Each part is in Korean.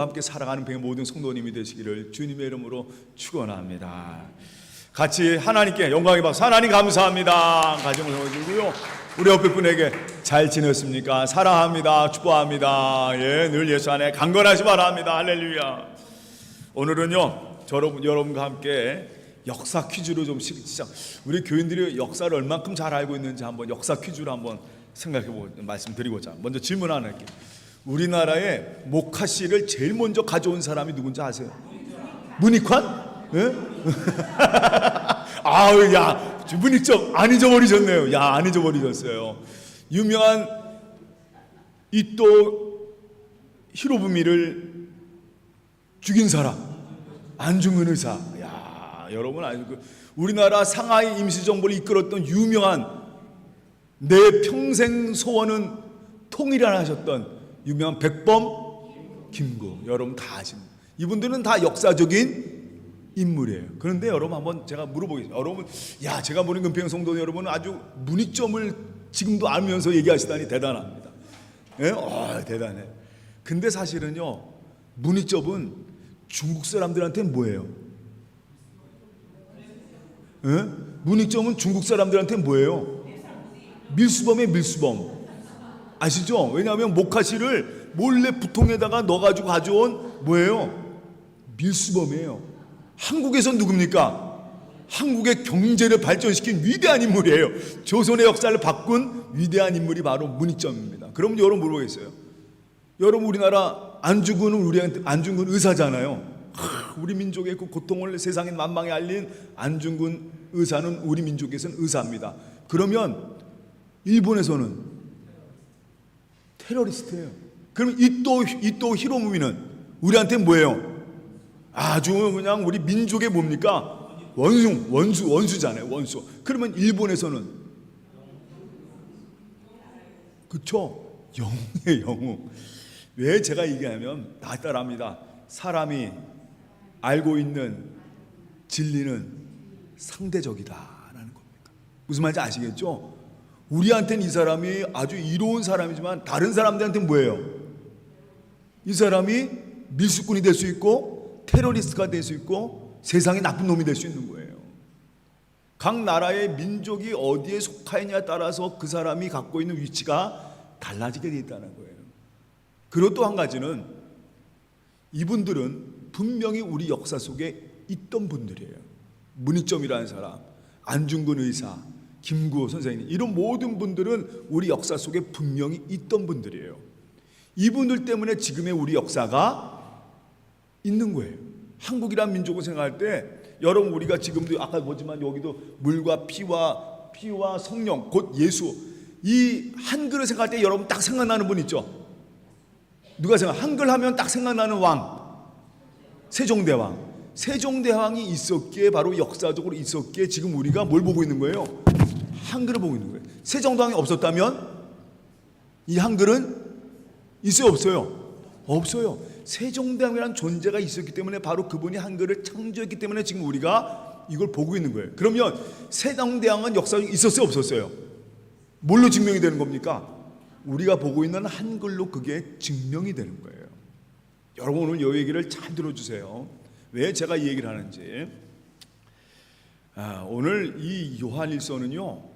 함께 살아가는 배 모든 성도님이 되시기를 주님의 이름으로 축원합니다. 같이 하나님께 영광의 박수. 하나님 감사합니다. 가정을 세워주고요. 우리 옆에 분에게 잘 지냈습니까? 사랑합니다. 축복합니다. 늘 예수 안에 강건하시 바랍니다. 할렐루야. 오늘은요 여러분과 함께 역사 퀴즈로 좀 시작. 우리 교인들이 역사를 얼만큼 잘 알고 있는지 한번 역사 퀴즈로 한번 생각해보고 말씀드리고자 먼저 질문 하나 할게요. 우리나라에 목화씨를 제일 먼저 가져온 사람이 누군지 아세요? 문익환? 예? 아우, 야, 문익적 안 잊어버리셨네요. 야, 안 잊어버리셨어요. 유명한 이또 히로부미를 죽인 사람 안중근 의사. 야, 여러분 아시고 우리나라 상하이 임시정부를 이끌었던 유명한 내 평생 소원은 통일을 하셨던 유명한 백범 김구. 여러분 다 아십니다. 이분들은 다 역사적인 인물이에요. 그런데 여러분 한번 제가 물어보겠습니다. 여러분, 야, 제가 보는 금평 성도 여러분은 아주 문익점을 지금도 알면서 얘기하시다니 대단합니다. 예? 대단해. 근데 사실은요, 문익점은 중국 사람들한테는 뭐예요? 예? 문익점은 중국 사람들한테는 뭐예요? 밀수범이에요, 밀수범. 아시죠? 왜냐하면 목화씨를 몰래 부통에다가 넣어가지고 가져온 뭐예요? 밀수범이에요. 한국에선 누굽니까? 한국의 경제를 발전시킨 위대한 인물이에요. 조선의 역사를 바꾼 위대한 인물이 바로 문익점입니다. 그럼 여러분 물어보겠어요. 여러분 우리나라 안중근 의사잖아요. 우리 민족의 그 고통을 세상에 만방에 알린 안중근 의사는 우리 민족에서는 의사입니다. 그러면 일본에서는 테러리스트예요. 그럼 이또 히로부미는 우리한테 뭐예요? 아주 그냥 우리 민족의 뭡니까? 원수잖아요. 원수. 그러면 일본에서는 그쵸? 영웅이에요, 영웅. 왜 제가 얘기하면 다 따라합니다. 사람이 알고 있는 진리는 상대적이다라는 겁니다. 무슨 말인지 아시겠죠? 우리한테는 이 사람이 아주 이로운 사람이지만 다른 사람들한테는 뭐예요? 이 사람이 밀수꾼이 될 수 있고 테러리스트가 될 수 있고 세상에 나쁜 놈이 될 수 있는 거예요. 각 나라의 민족이 어디에 속하느냐에 따라서 그 사람이 갖고 있는 위치가 달라지게 되어 있다는 거예요. 그리고 또 한 가지는 이분들은 분명히 우리 역사 속에 있던 분들이에요. 문익점이라는 사람, 안중근 의사, 김구호 선생님, 이런 모든 분들은 우리 역사 속에 분명히 있던 분들이에요. 이분들 때문에 지금의 우리 역사가 있는 거예요. 한국이란 민족을 생각할 때 여러분 우리가 지금도 아까 보지만 여기도 물과 피와 성령 곧 예수, 이 한글을 생각할 때 여러분 딱 생각나는 분 있죠? 누가 한글 하면 딱 생각나는 왕, 세종대왕. 세종대왕이 있었기에 바로 역사적으로 있었기에 지금 우리가 뭘 보고 있는 거예요? 한글을 보고 있는 거예요. 세종대왕이 없었다면 이 한글은 있어요, 없어요? 없어요. 세종대왕이라는 존재가 있었기 때문에 바로 그분이 한글을 창조했기 때문에 지금 우리가 이걸 보고 있는 거예요. 그러면 세종대왕은 역사에 있었어요, 없었어요? 뭘로 증명이 되는 겁니까? 우리가 보고 있는 한글로 그게 증명이 되는 거예요. 여러분 오늘 이 얘기를 잘 들어주세요. 왜 제가 이 얘기를 하는지. 오늘 이 요한일서는요,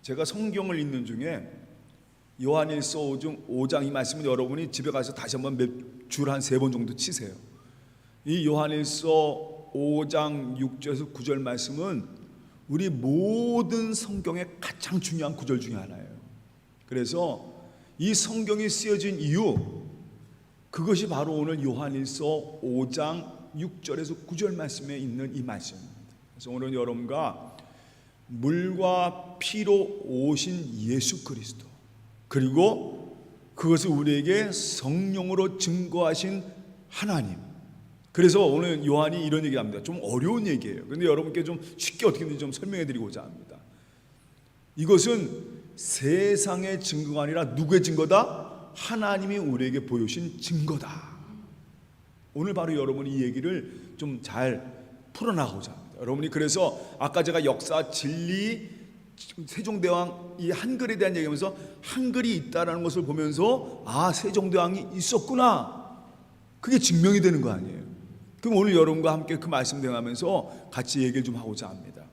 제가 성경을 읽는 중에 요한일서 5장 이 말씀은 여러분이 집에 가서 다시 한번 몇 줄 한 3번 정도 치세요. 이 요한일서 5장 6절에서 9절 말씀은 우리 모든 성경의 가장 중요한 구절 중에 하나예요. 그래서 이 성경이 쓰여진 이유, 그것이 바로 오늘 요한일서 5장 6절에서 9절 말씀에 있는 이 말씀입니다. 그래서 오늘 여러분과 물과 피로 오신 예수 그리스도, 그리고 그것을 우리에게 성령으로 증거하신 하나님. 그래서 오늘 요한이 이런 얘기를 합니다. 좀 어려운 얘기예요. 그런데 여러분께 좀 쉽게 어떻게든지 좀 설명해 드리고자 합니다. 이것은 세상의 증거가 아니라 누구의 증거다? 하나님이 우리에게 보여주신 증거다. 오늘 바로 여러분이 이 얘기를 좀 잘 풀어나가고자 합니다. 여러분이 그래서 아까 제가 역사, 진리, 세종대왕 이 한글에 대한 얘기하면서 한글이 있다라는 것을 보면서 아, 세종대왕이 있었구나, 그게 증명이 되는 거 아니에요. 그럼 오늘 여러분과 함께 그 말씀 대하면서 같이 얘기를 좀 하고자 합니다.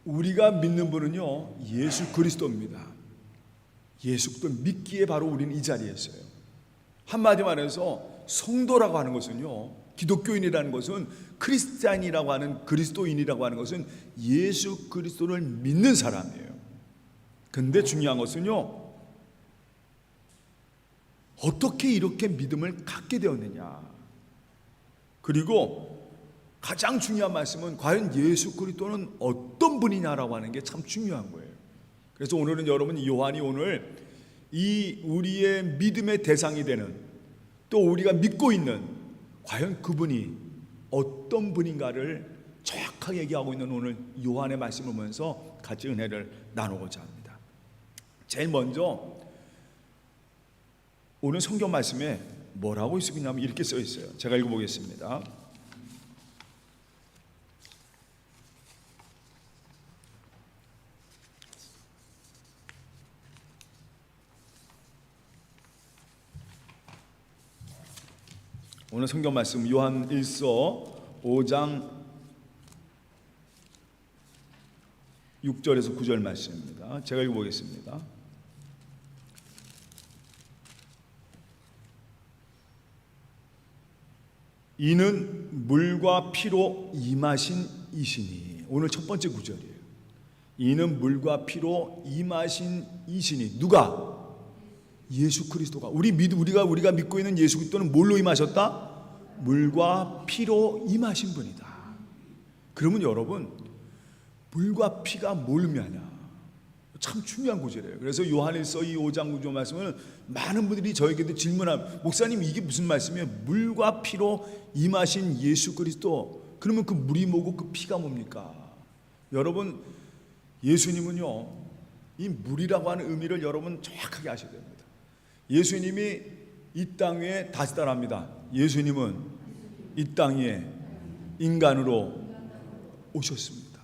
우리가 믿는 분은요, 예수 그리스도입니다. 예수 그리스도 믿기에 바로 우리는 이 자리에 있어요. 한마디 말해서 성도라고 하는 것은요, 기독교인이라는 것은, 크리스찬이라고 하는, 그리스도인이라고 하는 것은 예수 그리스도를 믿는 사람이에요. 근데 중요한 것은요, 어떻게 이렇게 믿음을 갖게 되었느냐, 그리고 가장 중요한 말씀은 과연 예수 그리스도는 어떤 분이냐라고 하는 게 참 중요한 거예요. 그래서 오늘은 여러분, 요한이 오늘 이 우리의 믿음의 대상이 되는, 또 우리가 믿고 있는 과연 그분이 어떤 분인가를 정확하게 얘기하고 있는 오늘 요한의 말씀을 보면서 같이 은혜를 나누고자 합니다. 제일 먼저 오늘 성경 말씀에 뭐라고 있으냐면 이렇게 써 있어요. 제가 읽어보겠습니다. 오늘 성경 말씀 요한 1서 5장 6절에서 9절 말씀입니다. 제가 읽어보겠습니다. 이는 물과 피로 임하신 이시니, 오늘 첫 번째 구절이에요. 이는 물과 피로 임하신 이시니, 누가? 예수 그리스도가. 우리가 믿고 있는 예수 그리스도는 뭘로 임하셨다? 물과 피로 임하신 분이다. 그러면 여러분, 물과 피가 뭘 의미하냐? 참 중요한 구절이에요. 그래서 요한일서 이 5장 9절 말씀은 많은 분들이 저에게도 질문하면, 목사님 이게 무슨 말씀이에요? 물과 피로 임하신 예수 그리스도, 그러면 그 물이 뭐고 그 피가 뭡니까? 여러분, 예수님은요, 이 물이라고 하는 의미를 여러분 정확하게 아셔야 됩니다. 예수님이 이 땅 위에 다시 따라합니다. 예수님은 이 땅 위에 인간으로 오셨습니다.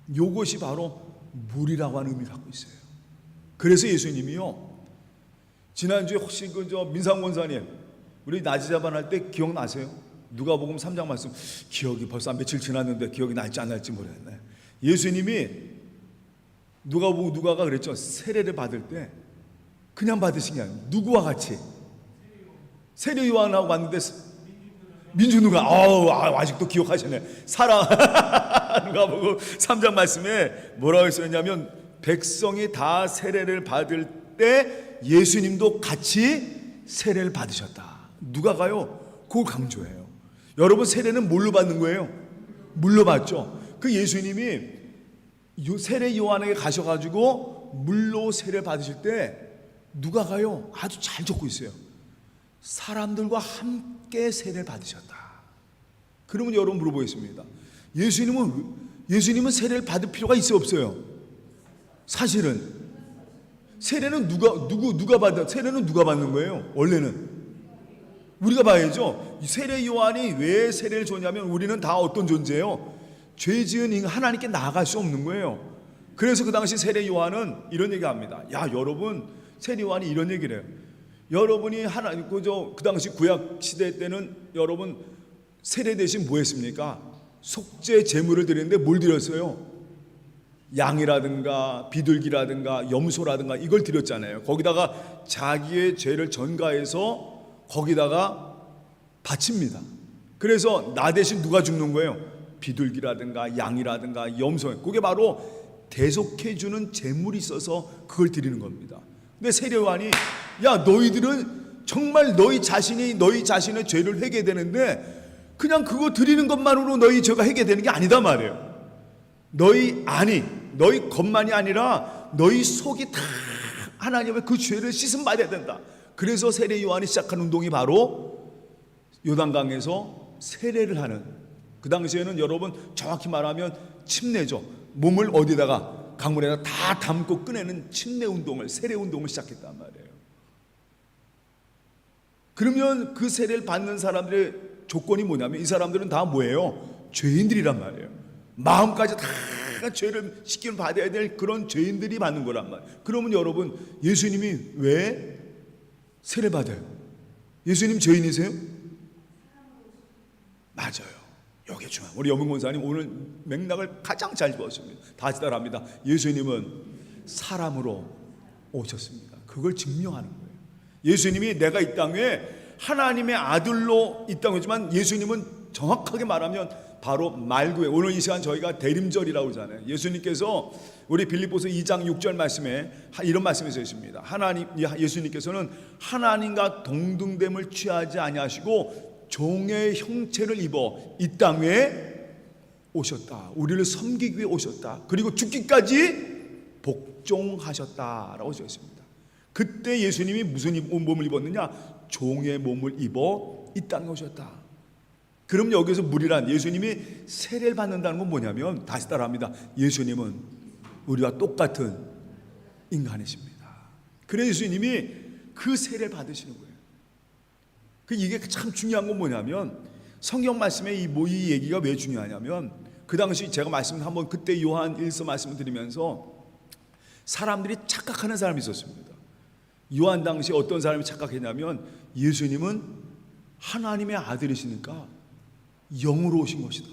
이것이 바로 물이라고 하는 의미를 갖고 있어요. 그래서 예수님이요, 지난주에 혹시 민상 권사님 우리 낮이 자반할 때 기억나세요? 누가복음 3장 말씀, 기억이 벌써 며칠 지났는데 기억이 날지 안 날지 모르겠네. 예수님이 누가가 그랬죠. 세례를 받을 때 그냥 받으신 게 아니에요. 누구와 같이? 세례 요한하고 왔는데 민준누가 아직도 기억하시네. 누가복음 3장 말씀에 뭐라고 써있냐면, 백성이 다 세례를 받을 때 예수님도 같이 세례를 받으셨다. 누가가요? 그걸 강조해요. 여러분, 세례는 뭘로 받는 거예요? 물로 받죠. 그 예수님이 세례 요한에게 가셔가지고 물로 세례를 받으실 때 누가가요? 아주 잘 적고 있어요. 사람들과 함께 세례를 받으셨다. 그러면 여러분 물어보겠습니다. 예수님은 세례를 받을 필요가 있어요, 없어요? 사실은 세례는 누가 받는 거예요? 원래는 우리가 봐야죠. 세례 요한이 왜 세례를 줬냐면, 우리는 다 어떤 존재예요? 죄 지은 인간, 하나님께 나아갈 수 없는 거예요. 그래서 그 당시 세례 요한은 이런 얘기합니다. 야, 여러분, 세례 요한이 이런 얘기를 해요. 여러분이 하나님, 그 당시 구약 시대 때는 여러분 세례 대신 뭐 했습니까? 속죄 제물을 드리는데 뭘 드렸어요? 양이라든가 비둘기라든가 염소라든가 이걸 드렸잖아요. 거기다가 자기의 죄를 전가해서 거기다가 바칩니다. 그래서 나 대신 누가 죽는 거예요? 비둘기라든가 양이라든가 염소. 그게 바로 대속해주는 제물이 있어서 그걸 드리는 겁니다. 근데 세례 요한이, 야, 너희들은 정말 너희 자신의 죄를 회개되는데 그냥 그거 드리는 것만으로 너희 죄가 회개되는 게 아니다 말이에요. 너희 것만이 아니라 너희 속이 다 하나님의 그 죄를 씻음 받아야 된다. 그래서 세례 요한이 시작한 운동이 바로 요단강에서 세례를 하는, 그 당시에는 여러분 정확히 말하면 침례죠. 몸을 어디다가, 강물에다 다 담고 꺼내는 침례 운동을, 세례 운동을 시작했단 말이에요. 그러면 그 세례를 받는 사람들의 조건이 뭐냐면, 이 사람들은 다 뭐예요? 죄인들이란 말이에요. 마음까지 다 죄를 씻김 받아야 될 그런 죄인들이 받는 거란 말이에요. 그러면 여러분, 예수님이 왜 세례 받아요? 예수님 죄인이세요? 맞아요. 여기 중요한, 우리 여문 권사님 오늘 맥락을 가장 잘 보았습니다. 다시 따라합니다. 예수님은 사람으로 오셨습니다. 그걸 증명하는 거예요. 예수님이 내가 이 땅에 하나님의 아들로 이 땅에 오지만, 예수님은 정확하게 말하면 바로 말구에, 오늘 이 시간 저희가 대림절이라고 하잖아요. 예수님께서 우리 빌립보서 2장 6절 말씀에 이런 말씀이 써 있습니다. 예수님께서는 하나님과 동등됨을 취하지 아니하시고 종의 형체를 입어 이 땅에 오셨다. 우리를 섬기기 위해 오셨다. 그리고 죽기까지 복종하셨다라고 써 있습니다. 그때 예수님이 무슨 몸을 입었느냐? 종의 몸을 입어 이 땅에 오셨다. 그럼 여기서 물이란, 예수님이 세례를 받는다는 건 뭐냐면, 다시 따라합니다. 예수님은 우리와 똑같은 인간이십니다. 그래서 예수님이 그 세례를 받으시는 거예요. 이게 참 중요한 건 뭐냐면, 성경 말씀에 이 얘기가 왜 중요하냐면, 그 당시 제가 한번 그때 요한 1서 말씀을 드리면서 사람들이 착각하는 사람이 있었습니다. 요한 당시 어떤 사람이 착각했냐면, 예수님은 하나님의 아들이시니까 영으로 오신 것이다,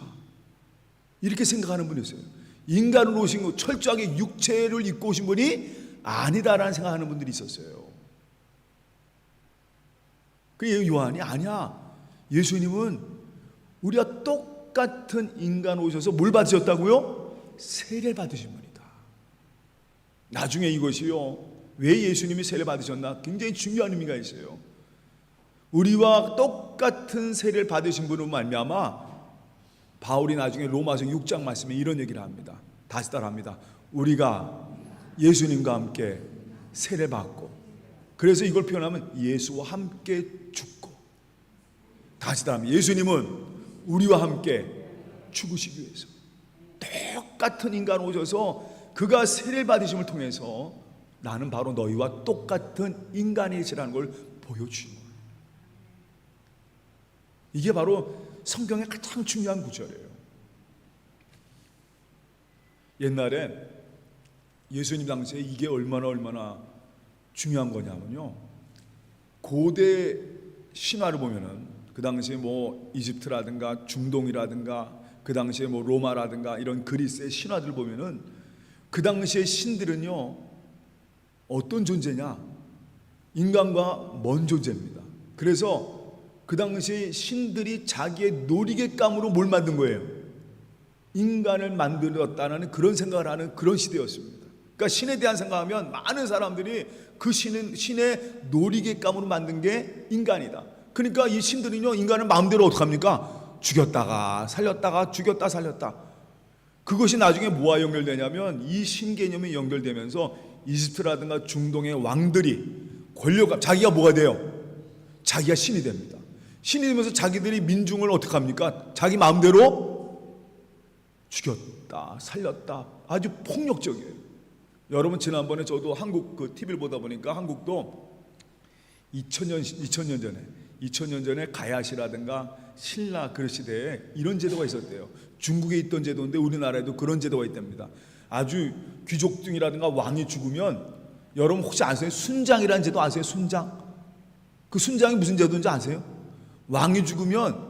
이렇게 생각하는 분이 있어요. 인간으로 오신 거, 철저하게 육체를 입고 오신 분이 아니다라는 생각하는 분들이 있었어요. 그 요한이 아니야, 예수님은 우리가 똑같은 인간 오셔서 뭘 받으셨다고요? 세례를 받으신 분이다. 나중에 이것이요, 왜 예수님이 세례 받으셨나, 굉장히 중요한 의미가 있어요. 우리와 똑같은 세례를 받으신 분으로 말미암아 바울이 나중에 로마서 6장 말씀에 이런 얘기를 합니다. 다시 따라합니다. 우리가 예수님과 함께 세례 받고, 그래서 이걸 표현하면 예수와 함께 죽고, 다시 따라합니다. 예수님은 우리와 함께 죽으시기 위해서 똑같은 인간 오셔서 그가 세례를 받으심을 통해서 나는 바로 너희와 똑같은 인간이시라는 걸 보여주신 거예요. 이게 바로 성경의 가장 중요한 구절이에요. 옛날에 예수님 당시에 이게 얼마나 중요한 거냐면요, 고대 신화를 보면은 그 당시에 뭐 이집트라든가 중동이라든가 그 당시에 뭐 로마라든가 이런 그리스의 신화들 보면은 그 당시의 신들은요 어떤 존재냐? 인간과 먼 존재입니다. 그래서 그 당시 신들이 자기의 놀이객감으로 뭘 만든 거예요? 인간을 만들었다는 그런 생각을 하는 그런 시대였습니다. 그러니까 신에 대한 생각하면 많은 사람들이 그 신의 놀이객감으로 만든 게 인간이다. 그러니까 이 신들은요, 인간을 마음대로 어떻게 합니까? 죽였다가 살렸다가 죽였다 살렸다. 그것이 나중에 뭐와 연결되냐면, 이 신 개념이 연결되면서 이집트라든가 중동의 왕들이 권력감, 자기가 뭐가 돼요? 자기가 신이 됩니다. 신이 되면서 자기들이 민중을 어떻게 합니까? 자기 마음대로 죽였다 살렸다, 아주 폭력적이에요. 여러분, 지난번에 저도 한국 그 TV를 보다 보니까 한국도 2000년 전에 가야시라든가 신라 그 시대에 이런 제도가 있었대요. 중국에 있던 제도인데 우리나라에도 그런 제도가 있답니다. 아주 귀족 중이라든가 왕이 죽으면, 여러분 혹시 아세요? 순장이라는 제도 아세요? 순장. 그 순장이 무슨 제도인지 아세요? 왕이 죽으면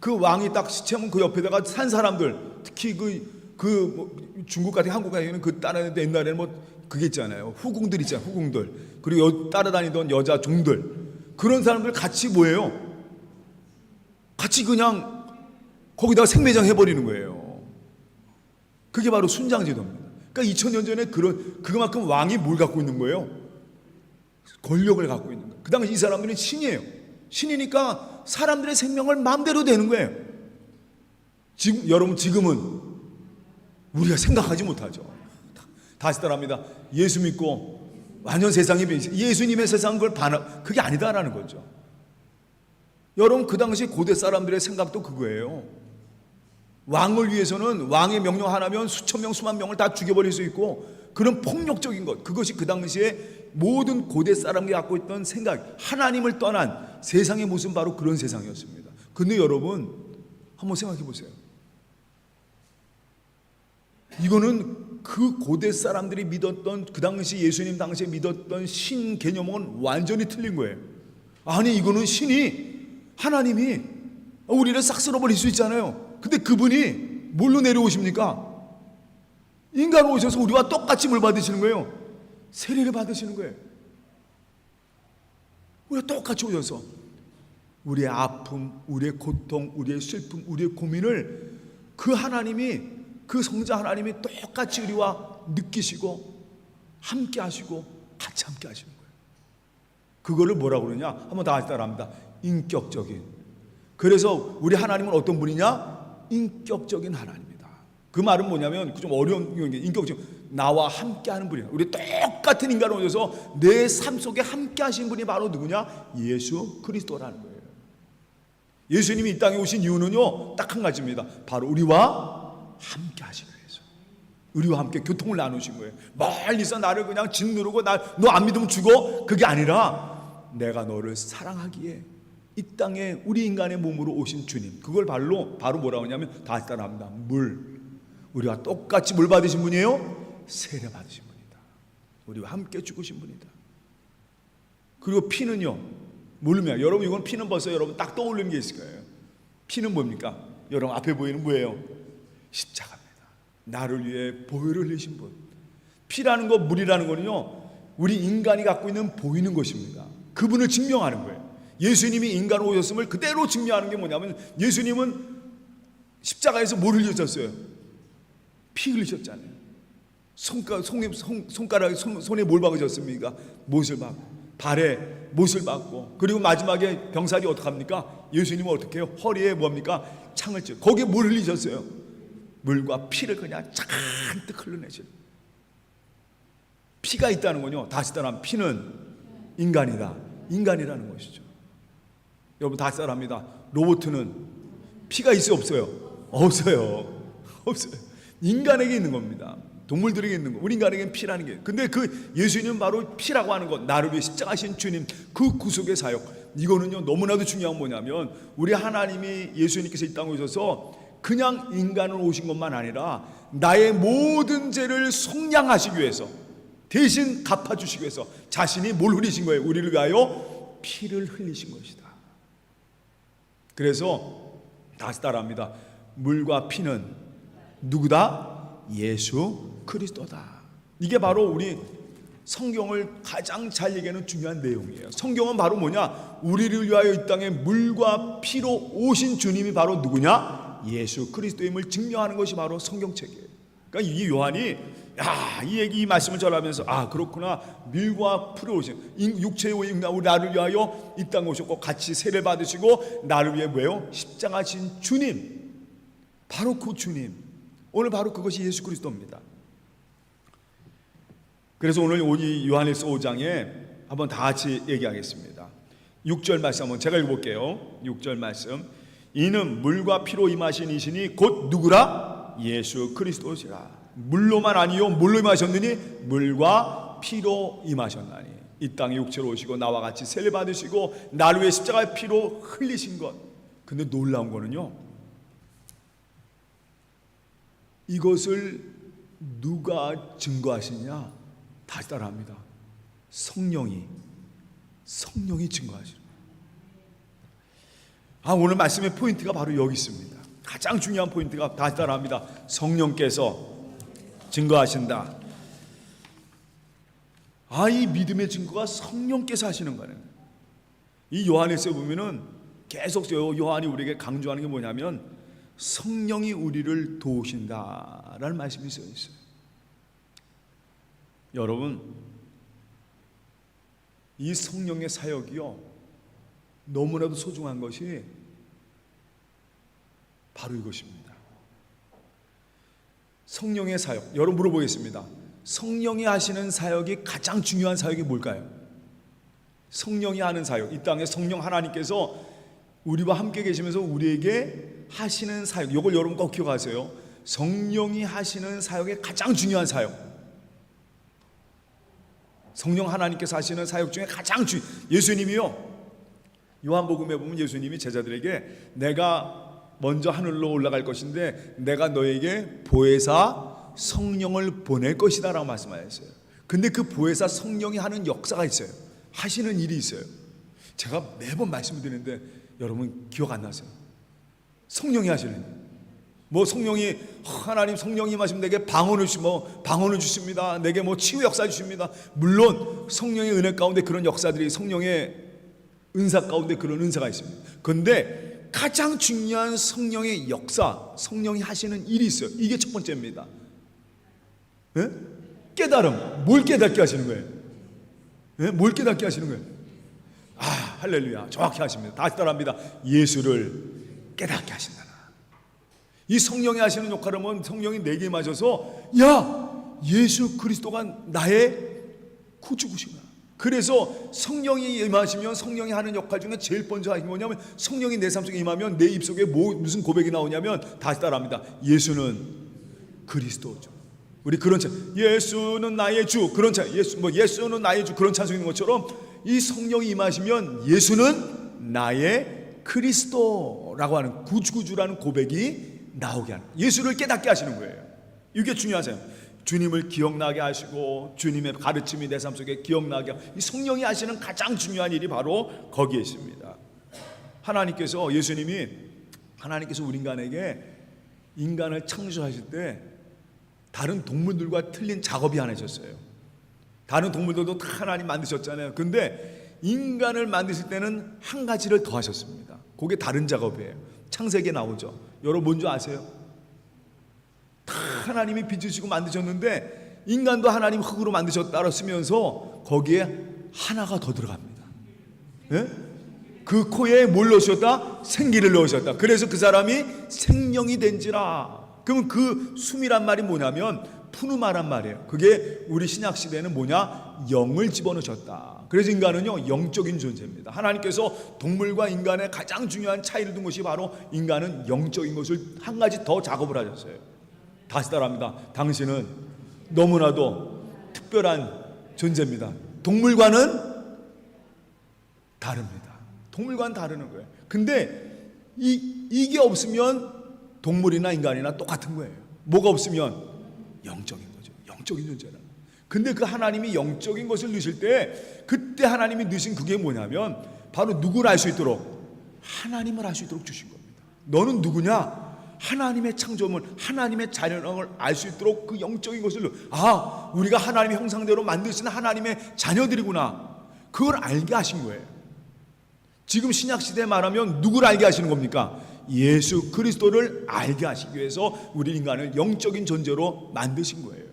그 왕이 딱 시체면 그 옆에다가 산 사람들, 특히 뭐 중국 같은 한국 같은 그 따라다니는데 옛날에는 뭐 그게 있잖아요. 후궁들 있잖아요. 후궁들. 그리고 따라다니던 여자 종들, 그런 사람들 같이 뭐예요? 같이 그냥 거기다가 생매장 해버리는 거예요. 그게 바로 순장제도입니다. 그러니까 2000년 전에 그만큼 왕이 뭘 갖고 있는 거예요? 권력을 갖고 있는 거예요. 그 당시 이 사람들은 신이에요. 신이니까 사람들의 생명을 마음대로 되는 거예요. 지금은 우리가 생각하지 못하죠. 다시 따라합니다. 예수 믿고 완전 세상이 예수님의 세상은 그게 아니다라는 거죠. 여러분, 그 당시 고대 사람들의 생각도 그거예요. 왕을 위해서는 왕의 명령 하나면 수천 명 수만 명을 다 죽여버릴 수 있고, 그런 폭력적인 것, 그것이 그 당시에 모든 고대 사람이 갖고 있던 생각, 하나님을 떠난 세상의 모습은 바로 그런 세상이었습니다. 근데 여러분 한번 생각해 보세요. 이거는 그 고대 사람들이 믿었던, 그 당시 예수님 당시에 믿었던 신 개념은 완전히 틀린 거예요. 아니, 이거는 신이, 하나님이 우리를 싹 쓸어버릴 수 있잖아요. 근데 그분이 뭘로 내려오십니까? 인간으로 오셔서 우리와 똑같이 뭘 받으시는 거예요? 세례를 받으시는 거예요. 우리가 똑같이 오셔서 우리의 아픔, 우리의 고통, 우리의 슬픔, 우리의 고민을 그 하나님이, 그 성자 하나님이 똑같이 우리와 느끼시고 함께 하시고 같이 함께 하시는 거예요. 그거를 뭐라고 그러냐? 한번 다 따라합니다. 인격적인. 그래서 우리 하나님은 어떤 분이냐? 인격적인 하나님이다. 그 말은 뭐냐면 좀 어려운 게, 인격적인, 나와 함께 하는 분이야. 우리 똑같은 인간을 오셔서 내 삶 속에 함께 하신 분이 바로 누구냐? 예수 그리스도라는 거예요. 예수님이 이 땅에 오신 이유는요, 딱 한 가지입니다. 바로 우리와 함께 하시기 위해서. 우리와 함께 교통을 나누신 거예요. 멀리서 나를 그냥 짓누르고 너 안 믿으면 죽어, 그게 아니라 내가 너를 사랑하기에 이 땅에 우리 인간의 몸으로 오신 주님, 그걸 바로 뭐라고 하냐면, 다시 따라합니다. 우리와 똑같이 물 받으신 분이에요. 세례 받으신 분이다. 우리와 함께 죽으신 분이다. 그리고 피는요, 모르면 여러분, 이건 피는 벌써 여러분 딱 떠올리는 게 있을 거예요. 피는 뭡니까? 여러분 앞에 보이는 뭐예요? 십자가입니다. 나를 위해 보혈을 흘리신 분. 피라는 거, 물이라는 거는요, 우리 인간이 갖고 있는 보이는 것입니다. 그분을 증명하는 거예요. 예수님이 인간으로 오셨음을 그대로 증명하는 게 뭐냐면, 예수님은 십자가에서 뭘 흘리셨어요? 피 흘리셨잖아요. 손에 뭘 박으셨습니까? 못을 박고, 발에 못을 박고, 그리고 마지막에 병사들이 어떡합니까? 예수님은 어떻게 해요? 허리에 뭡니까? 창을 찌. 거기에 뭘 흘리셨어요? 물과 피를 그냥 잔뜩 흘러내시는. 피가 있다는 건요, 다시 따라하면 피는 인간이다. 인간이라는 것이죠. 여러분 다시 따라합니다. 로봇은 피가 있어요, 없어요? 없어요. 인간에게 있는 겁니다. 동물들에게 있는 거, 우리 인간에게는 피라는 게. 근데 그 예수님은 바로 피라고 하는 것, 나를 위해 십자가신 주님, 그 구속의 사역. 이거는요, 너무나도 중요한 뭐냐면, 우리 하나님이, 예수님께서 이 땅에 오셔서 그냥 인간으로 오신 것만 아니라 나의 모든 죄를 속량하시기 위해서, 대신 갚아주시기 위해서 자신이 뭘 흘리신 거예요? 우리를 위하여 피를 흘리신 것이다. 그래서 다시 따라합니다. 물과 피는 누구다? 예수 그리스도다. 이게 바로 우리 성경을 가장 잘 얘기하는 중요한 내용이에요. 성경은 바로 뭐냐? 우리를 위하여 이 땅에 물과 피로 오신 주님이 바로 누구냐? 예수 그리스도임을 증명하는 것이 바로 성경책이에요. 그러니까 이 요한이, 이 말씀을 전하면서, 그렇구나, 물과 피로 오신, 육체의 우리 나를 위하여 이 땅에 오셨고 같이 세례를 받으시고 나를 위해 뭐예요? 십자가신 주님, 바로 그 주님, 오늘 바로 그것이 예수 그리스도입니다. 그래서 오늘 이 요한일서 5장에 한번 다 같이 얘기하겠습니다. 6절 말씀 한번 제가 읽어볼게요. 6절 말씀. 이는 물과 피로 임하신 이신이 곧 누구라? 예수 그리스도시라. 물로만 아니요, 뭘로 임하셨느니? 물과 피로 임하셨나니. 이 땅에 육체로 오시고 나와 같이 세례 받으시고 나를 위해 십자가의 피로 흘리신 것. 근데 놀라운 거는요, 이것을 누가 증거하시냐? 다시 따라합니다. 성령이 증거하시는 거예요. 오늘 말씀의 포인트가 바로 여기 있습니다. 가장 중요한 포인트가, 다시 따라합니다. 성령께서 증거하신다. 이 믿음의 증거가 성령께서 하시는 거예요. 이 요한일서에 보면은 계속 요한이 우리에게 강조하는 게 뭐냐면, 성령이 우리를 도우신다라는 말씀이 써 있어요. 여러분, 이 성령의 사역이요, 너무나도 소중한 것이 바로 이것입니다. 성령의 사역. 여러분 물어보겠습니다. 성령이 하시는 사역이 가장 중요한 사역이 뭘까요? 성령이 하는 사역. 이 땅에 성령 하나님께서 우리와 함께 계시면서 우리에게 하시는 사역, 이걸 여러분 꼭 기억하세요. 성령이 하시는 사역의 가장 중요한 사역, 성령 하나님께서 하시는 사역 중에 가장 예수님이요, 요한복음에 보면 예수님이 제자들에게 내가 먼저 하늘로 올라갈 것인데 내가 너에게 보혜사 성령을 보낼 것이다 라고 말씀하셨어요. 근데 그 보혜사 성령이 하는 역사가 있어요. 하시는 일이 있어요. 제가 매번 말씀을 드리는데 여러분 기억 안 나세요? 성령이 하시는 일. 뭐 성령이 하나님 성령이 임하시면 내게 방언을 주십니다. 내게 뭐 치유 역사 주십니다. 물론 성령의 은혜 가운데 그런 역사들이, 성령의 은사 가운데 그런 은사가 있습니다. 그런데 가장 중요한 성령의 역사, 성령이 하시는 일이 있어요. 이게 첫 번째입니다. 예? 깨달음. 뭘 깨닫게 하시는 거예요? 예? 뭘 깨닫게 하시는 거예요? 아, 할렐루야. 정확히 하십니다. 다시 따라합니다. 예수를 깨닫게 하신다. 이 성령이 하시는 역할은 성령이 내게 임하셔서 야, 예수 그리스도가 나의 구주구시구나. 그래서 성령이 임하시면 성령이 하는 역할 중에 제일 먼저 하는 게 뭐냐면, 성령이 내 삶 속에 임하면 내 입속에 무슨 고백이 나오냐면, 다시 따라합니다. 예수는 그리스도죠. 우리 그런 예수는 나의 주, 그런 예수는 나의 주, 그런 찬송이 있는 것처럼 이 성령이 임하시면 예수는 나의 그리스도라고 하는 구주라는 고백이 나오게 하는, 예수를 깨닫게 하시는 거예요. 이게 중요하세요. 주님을 기억나게 하시고 주님의 가르침이 내 삶 속에 기억나게 하고, 이 성령이 하시는 가장 중요한 일이 바로 거기에 있습니다. 하나님께서 우리 인간을 창조하실 때 다른 동물들과 틀린 작업이 하나 있었어요. 다른 동물들도 다 하나님 만드셨잖아요. 근데 인간을 만드실 때는 한 가지를 더 하셨습니다. 그게 다른 작업이에요. 창세기에 나오죠. 여러분 뭔지 아세요? 다 하나님이 빚으시고 만드셨는데 인간도 하나님 흙으로 만드셨다고 쓰면서 거기에 하나가 더 들어갑니다. 예? 그 코에 뭘 넣으셨다? 생기를 넣으셨다. 그래서 그 사람이 생명이 된지라. 그러면 그 숨이란 말이 뭐냐면 푸누마란 말이에요. 그게 우리 신약 시대에는 뭐냐? 영을 집어넣으셨다. 그래서 인간은요, 영적인 존재입니다. 하나님께서 동물과 인간의 가장 중요한 차이를 둔 것이 바로 인간은 영적인 것을 한 가지 더 작업을 하셨어요. 다시 따라합니다. 당신은 너무나도 특별한 존재입니다. 동물과는 다릅니다. 동물과는 다르는 거예요. 근데 이게 없으면 동물이나 인간이나 똑같은 거예요. 뭐가 없으면 영적인 거죠. 영적인 존재라. 근데 그 하나님이 영적인 것을 넣으실 때, 그때 하나님이 넣으신 그게 뭐냐면 바로 누구를 알 수 있도록, 하나님을 알 수 있도록 주신 겁니다. 너는 누구냐? 하나님의 창조물, 하나님의 자녀를 알 수 있도록 그 영적인 것을, 아, 우리가 하나님의 형상대로 만드신 하나님의 자녀들이구나, 그걸 알게 하신 거예요. 지금 신약시대에 말하면 누구를 알게 하시는 겁니까? 예수 그리스도를 알게 하시기 위해서 우리 인간을 영적인 존재로 만드신 거예요.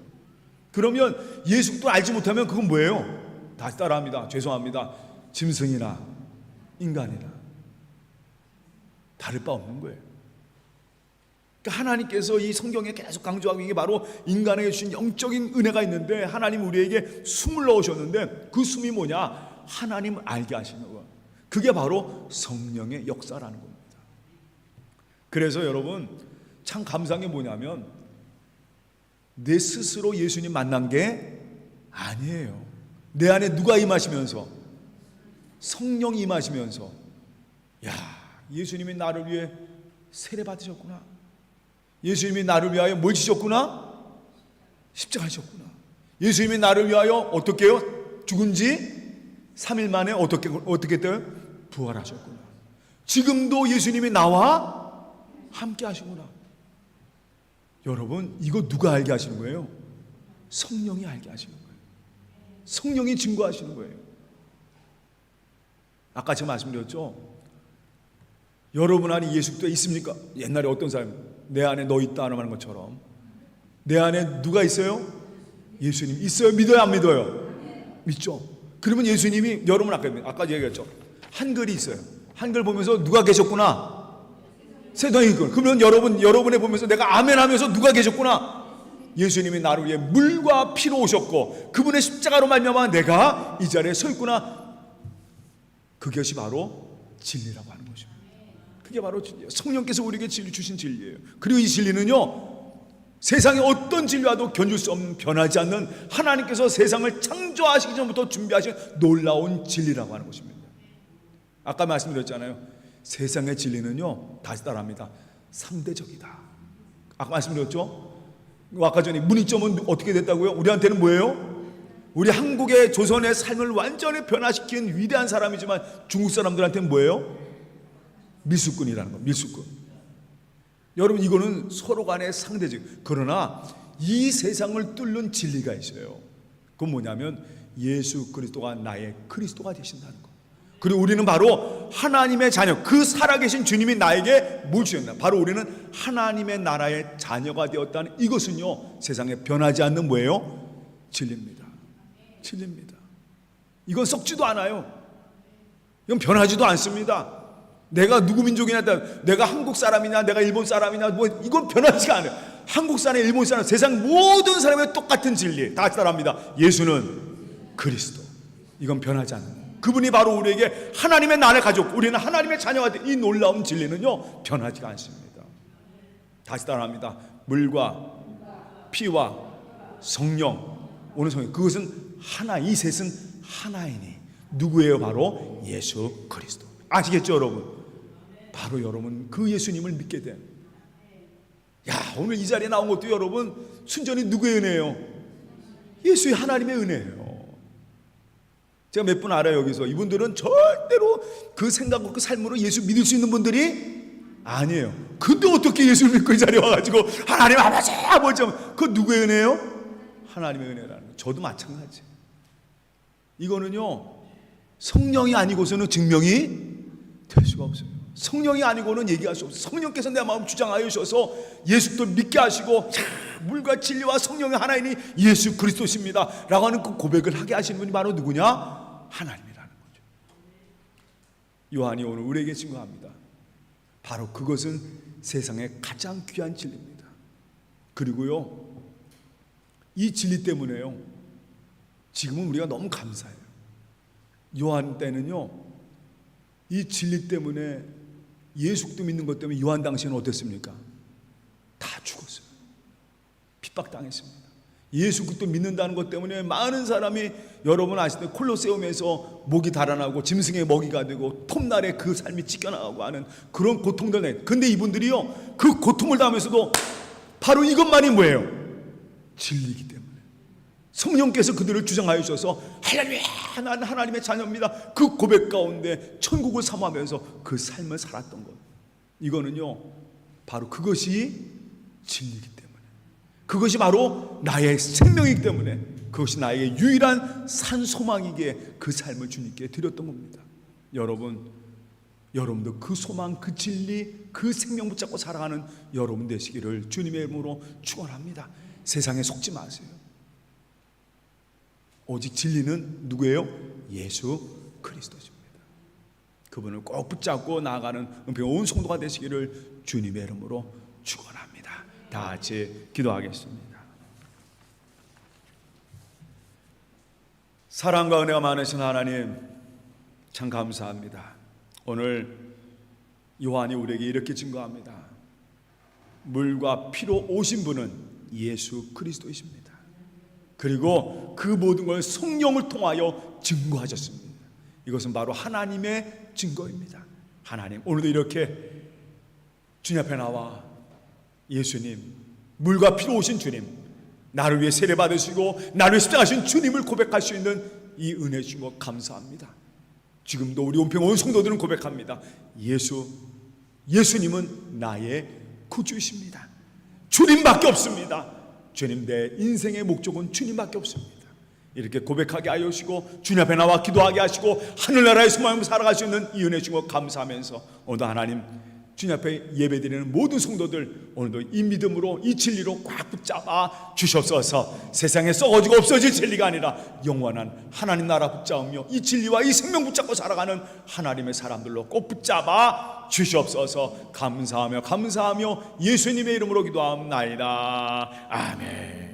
그러면 예수도 알지 못하면 그건 뭐예요? 다시 따라합니다. 죄송합니다. 짐승이나 인간이나 다를 바 없는 거예요. 그러니까 하나님께서 이 성경에 계속 강조하고 있는 게 바로 인간에게 주신 영적인 은혜가 있는데, 하나님 우리에게 숨을 넣으셨는데 그 숨이 뭐냐? 하나님을 알게 하시는 거. 그게 바로 성령의 역사라는 겁니다. 그래서 여러분 참 감사한 게 뭐냐면, 내 스스로 예수님 만난 게 아니에요. 내 안에 누가 임하시면서? 성령이 임하시면서, 야, 예수님이 나를 위해 세례 받으셨구나, 예수님이 나를 위하여 뭘 지셨구나? 십자가 지셨구나. 예수님이 나를 위하여 어떻게 해요? 죽은 지 3일 만에 어떻게 돼요? 부활하셨구나. 지금도 예수님이 나와 함께 하시구나. 여러분, 이거 누가 알게 하시는 거예요? 성령이 알게 하시는 거예요. 성령이 증거하시는 거예요. 아까 제가 말씀드렸죠? 여러분 안에 예수 그리스도 있습니까? 옛날에 어떤 사람이 내 안에 너 있다 하는 것처럼, 내 안에 누가 있어요? 예수님 있어요? 믿어요? 안 믿어요? 믿죠? 그러면 예수님이, 여러분 아까 얘기했죠? 한글이 있어요. 한글 보면서 누가 계셨구나? 세상에. 그러면 여러분의 보면서 내가 아멘 하면서 누가 계셨구나? 예수님이 나를 위해 물과 피로 오셨고 그분의 십자가로 말미암아 내가 이 자리에 서 있구나. 그것이 바로 진리라고 하는 것입니다. 그게 바로 진리예요. 성령께서 우리에게 진리 주신 진리예요. 그리고 이 진리는요, 세상의 어떤 진리와도 견줄 수 없는, 변하지 않는, 하나님께서 세상을 창조하시기 전부터 준비하신 놀라운 진리라고 하는 것입니다. 아까 말씀드렸잖아요. 세상의 진리는요, 다시 따라합니다. 상대적이다. 아까 말씀드렸죠? 아까 전에 문익점은 어떻게 됐다고요? 우리한테는 뭐예요? 우리 한국의 조선의 삶을 완전히 변화시킨 위대한 사람이지만 중국 사람들한테는 뭐예요? 밀수꾼이라는 거예요. 밀수꾼. 여러분, 이거는 서로 간의 상대적. 그러나 이 세상을 뚫는 진리가 있어요. 그건 뭐냐면 예수 그리스도가 나의 그리스도가 되신다는 거. 그리고 우리는 바로 하나님의 자녀, 그 살아계신 주님이 나에게 뭘 주셨나? 바로 우리는 하나님의 나라의 자녀가 되었다는 이것은요, 세상에 변하지 않는 뭐예요? 진리입니다. 진리입니다. 이건 썩지도 않아요. 이건 변하지도 않습니다. 내가 누구 민족이냐, 내가 한국 사람이냐, 내가 일본 사람이냐, 뭐 이건 변하지가 않아요. 한국 사람, 일본 사람, 세상 모든 사람의 똑같은 진리 다 따라합니다. 예수는 그리스도. 이건 변하지 않는 거예요. 그분이 바로 우리에게 하나님의 나라의 가족, 우리는 하나님의 자녀가 된 이 놀라운 진리는요, 변하지가 않습니다. 다시 따라합니다. 물과 피와 성령, 오늘 성령, 그것은 하나, 이 셋은 하나이니 누구예요? 바로 예수 그리스도. 아시겠죠, 여러분? 바로 여러분 그 예수님을 믿게 된, 오늘 이 자리에 나온 것도 여러분 순전히 누구의 은혜예요? 예수의 하나님의 은혜예요. 제가 몇 분 알아요. 여기서 이분들은 절대로 그 생각과 그 삶으로 예수 믿을 수 있는 분들이 아니에요. 근데 어떻게 예수를 믿고 이 자리에 와가지고 하나님 아버지 그 누구의 은혜예요? 하나님의 은혜라는 거예요. 저도 마찬가지. 이거는요, 성령이 아니고서는 증명이 될 수가 없어요. 성령이 아니고는 얘기할 수 없어요. 성령께서 내 마음 주장하여 주셔서 예수도 믿게 하시고, 물과 진리와 성령의 하나이니 예수 그리스도십니다 라고 하는 그 고백을 하게 하시는 분이 바로 누구냐? 하나님이라는 거죠. 요한이 오늘 우리에게 증거합니다. 바로 그것은 세상의 가장 귀한 진리입니다. 그리고요, 이 진리 때문에요, 지금은 우리가 너무 감사해요. 요한 때는요, 이 진리 때문에, 예수 그리스도 믿는 것 때문에 요한 당시에는 어땠습니까? 다 죽었어요. 핍박당했습니다. 예수 그리스도 믿는다는 것 때문에 많은 사람이, 여러분 아시는 콜로세움에서 목이 달아나고 짐승의 먹이가 되고 톱날에 그 삶이 찢겨나가고 하는 그런 고통들 내. 근데 이분들이요, 그 고통을 당하면서도 바로 이것만이 뭐예요? 진리이기 때문에 성령께서 그들을 주장하여 주셔서 할렐루야, 나는 하나님의 자녀입니다, 그 고백 가운데 천국을 사모하면서 그 삶을 살았던 것. 이거는요, 바로 그것이 진리이기 때문에, 그것이 바로 나의 생명이기 때문에, 그것이 나에게 유일한 산소망이기에 그 삶을 주님께 드렸던 겁니다. 여러분도 그 소망, 그 진리, 그 생명 붙잡고 살아가는 여러분 되시기를 주님의 이름으로 축원합니다. 세상에 속지 마세요. 오직 진리는 누구예요? 예수 그리스도십니다. 그분을 꼭 붙잡고 나아가는 은평 온 성도가 되시기를 주님의 이름으로 축원합니다. 다 같이 기도하겠습니다. 사랑과 은혜가 많으신 하나님, 참 감사합니다. 오늘 요한이 우리에게 이렇게 증거합니다. 물과 피로 오신 분은 예수 그리스도이십니다. 그리고 그 모든 걸 성령을 통하여 증거하셨습니다. 이것은 바로 하나님의 증거입니다. 하나님, 오늘도 이렇게 주님 앞에 나와 예수님, 물과 피로 오신 주님, 나를 위해 세례 받으시고 나를 위해 십자가하신 주님을 고백할 수 있는 이 은혜 주신 것 감사합니다. 지금도 우리 온평 온 성도들은 고백합니다. 예수님은 나의 구주이십니다. 주님밖에 없습니다. 주님, 내 인생의 목적은 주님밖에 없습니다. 이렇게 고백하게 하여 주시고 주님 앞에 나와 기도하게 하시고 하늘나라의 소망을 살아갈 수 있는 이 은혜 주신 것 감사하면서, 오늘도 하나님 주님 앞에 예배드리는 모든 성도들 오늘도 이 믿음으로, 이 진리로 꽉 붙잡아 주시옵소서. 세상에 썩어지고 없어질 진리가 아니라 영원한 하나님 나라 붙잡으며 이 진리와 이 생명 붙잡고 살아가는 하나님의 사람들로 꼭 붙잡아 주시옵소서. 감사하며 예수님의 이름으로 기도하옵나이다. 아멘.